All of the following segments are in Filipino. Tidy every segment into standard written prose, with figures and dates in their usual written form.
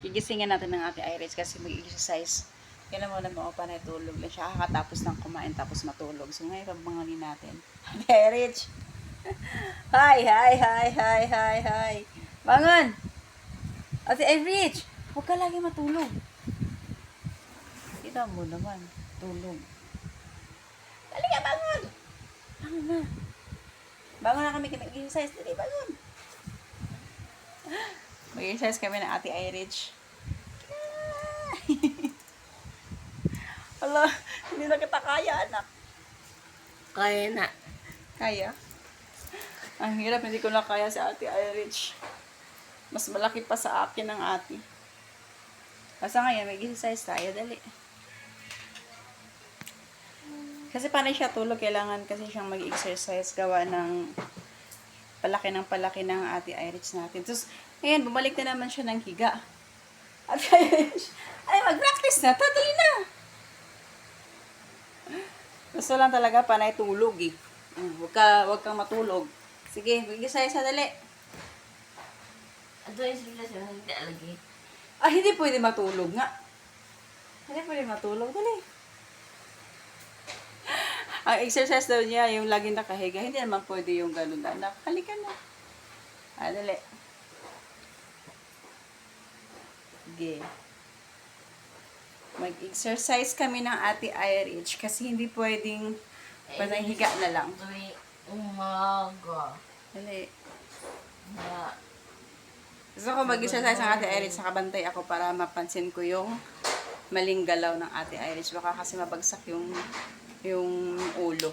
Gigisingin natin ng Ate Iris kasi mag-exercise. Kailan mo na mga panay tulog lang siya. Kakatapos ng kumain tapos matulog. So ngayon, pabanganin natin. Ate Iris! Hi, hi, hi, hi, hi, hi. Bangon! Ate Iris! Huwag ka lagi matulog. Kita mo naman. Tulog. Dali ka, bangon! Bangon na. Bangon na kami mag-exercise. Dali, bangon! Mag-exercise kami ng Ate Iris. Hala, hindi na kita kaya, anak. Kaya na. Kaya? Ang hirap, hindi ko na kaya si Ate Iris. Mas malaki pa sa akin ang ate. Basta ngayon, mag-exercise tayo, dali. Kasi paano siya tulog, kailangan kasi siyang mag-exercise gawa ng palaki ng Ate Iris natin. Tapos, ngayon, bumalik na naman siya ng higa. Ate Iris, ay, mag-practice na, tatali na. Gusto lang talaga panay tulog eh. Huwag kang matulog. Sige, mag-exercise na dali. Ito yung sirkulasyon, hindi alagi. Ah, hindi pwede matulog nga. Hindi pwede matulog, dali. Ang exercise daw niya, yung laging nakahiga, hindi naman pwede yung ganun na. Halika na. Ah, dali. Sige. Mag-exercise kami ng Ate Iris kasi hindi pwedeng higa na lang. Tuwi umaga. Dali. Na, Gusto ko mag-exercise ng Ate Iris, nakabantay ako para mapansin ko yung maling galaw ng Ate Iris. Baka kasi mabagsak yung ulo.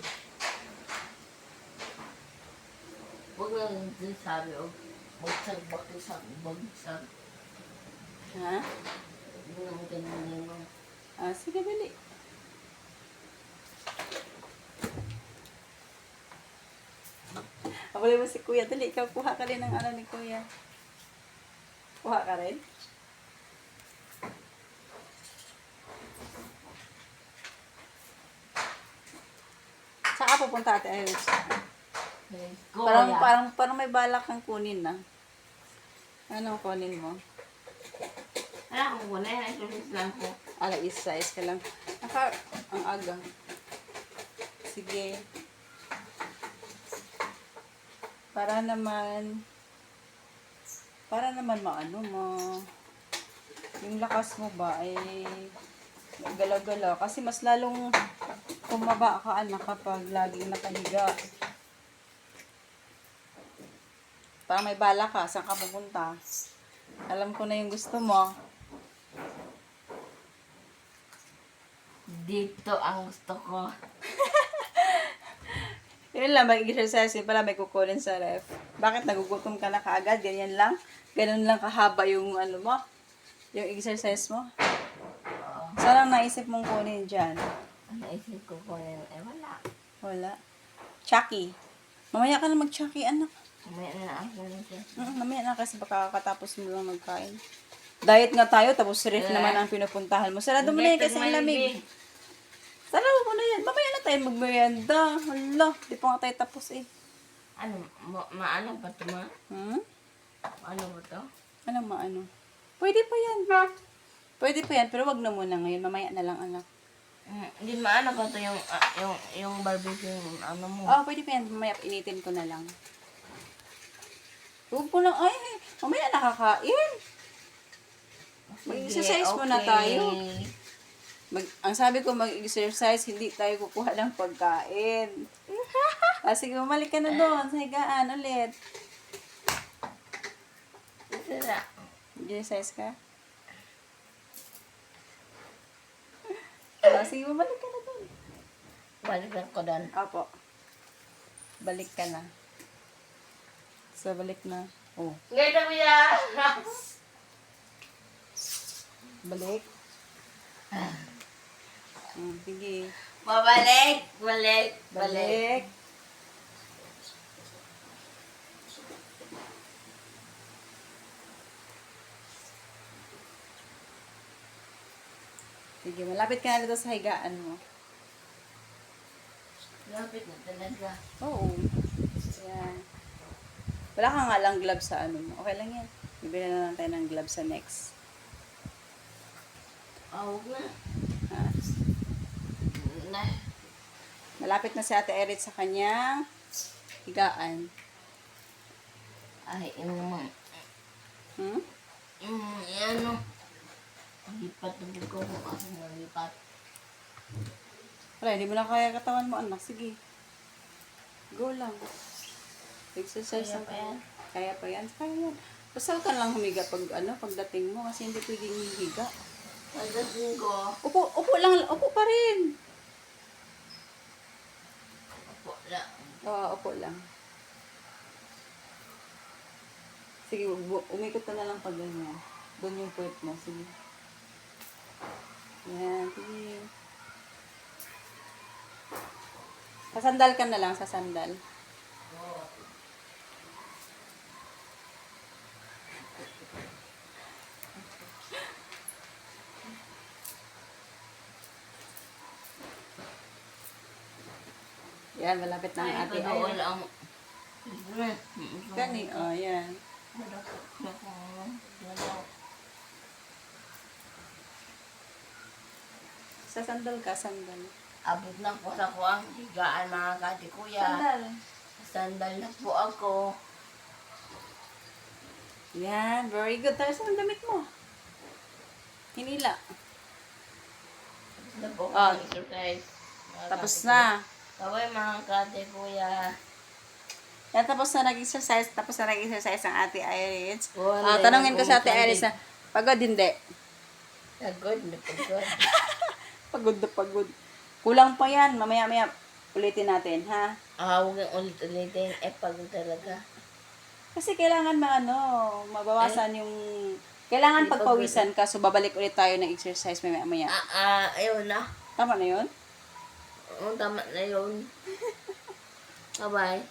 huwag lang din sabi, bagsak. Ha? Hindi naman ganyan mo. Ah, sige, dali. Ako mo si Kuya. Dali, ikaw kuha ka rin ng ano ni Kuya. Kuha ka rin? Saan ka pupunta, Ate Iris? Parang may balak kang kunin na. Ano kunin mo? Ano ko na yan, exercise lang ko. Is ka lang. Ang aga. Sige. Para naman maano mo. Yung lakas mo ba ay galaw-galaw. Kasi mas lalong kumaba ka anak kapag laging nakahiga. Para may bala ka, saan ka pupunta? Alam ko na yung gusto mo. Dito ang gusto ko. Yun lang, mag-exercise. Yun pala, may kukunin sa ref. Bakit nagugutom ka na kaagad? Ganyan lang? Ganun lang kahaba yung ano mo? Yung exercise mo? Saan ang naisip mong kunin dyan? Ang naisip ko ko yan, wala. Wala. Chucky. Mamaya ka na mag-chucky, anak. May na ako nito. Mamaya na kasi baka kakatapos mo lang magkain. Diet nga tayo, tapos ref naman ang pinupuntahan mo. Sarado mo na yan kasi ang lamig. Sarado mo na yan. Mamaya na tayo magmerienda. Hala, di pa nga tayo tapos eh. Ano, maano ba ito ma? Ano ba ito? Ano maano? Pwede pa yan. Pwede pa yan, pero wag na muna ngayon. Mamaya na lang, anak. Hindi maano ba ito yung barbecue, ano mo? Oh, pwede pa yan. Mamaya initin ko na lang. Huwag po lang, ay, mamaya nakakain. Mag-exercise muna tayo. Ang sabi ko, mag-exercise, hindi tayo kukuha ng pagkain. Sige, umalik ka na doon sa higaan ulit. Sira. Exercise ka? Sige, umalik ka na doon. Balikan ko doon. Opo. Balik ka na. So, balik na. Oh, Ngayon mo yan! balik. Sige. Balik. Balik. Sige, malapit ka na dito sa higaan mo. Lapit na talaga. Oo. Yan. Wala ka nga lang gloves sa ano mo. Okay lang yan. Bibili na lang tayo ng gloves sa next. Huwag na. Ah, Na. malapit na si Ate Erit sa kanyang higaan. Ay, yung Hmm? ano. Lipat na ko kung ako malipat. Wala, hindi mo na kaya katawan mo, anak. Sige. Go lang. Exercise Kaya lang. pa yan? Kaya pa yan? Kaya yan. Basta ka lang humiga pagdating mo kasi hindi pwedeng higa. Pagdating ko, Upo lang, upo pa rin. po na. Oo, upo lang. Sige, umikot ka na lang pag ganyan. Doon yung puwet mo. Sige. Yan, sige. Sasandal ka na lang, sasandal. Yan, malapit na ang Ay, ate. doon Ay, ang... gani, oh, yan. Sasandal ka, sandal. Abot na po sa ko ang higaan mga kati kuya. Sandal. Sandal na po ako. Yan, very good. Tapos ang damit mo. Hinila. Tapos na po Ah. ang exercise. Mga Tapos kati na. kuya. Kaway mga kati kuya. Yan, tapos na nag-exercise. Tapos na nag-exercise ang ate Iris. Wala, Tanungin ko sa ate kung Iris na, pagod hindi. Nagod na pagod. Pagod na pagod. Kulang pa yan. Mamaya-maya ulitin natin, ha? Huwag yung ulit-ulitin. Pagod talaga. Kasi kailangan mabawasan yung... Kailangan Hindi pagpawisan ka, so babalik ulit tayo ng exercise mamaya-maya. Ayun na. Tama na yun? Oo, tama na yun. Bye-bye.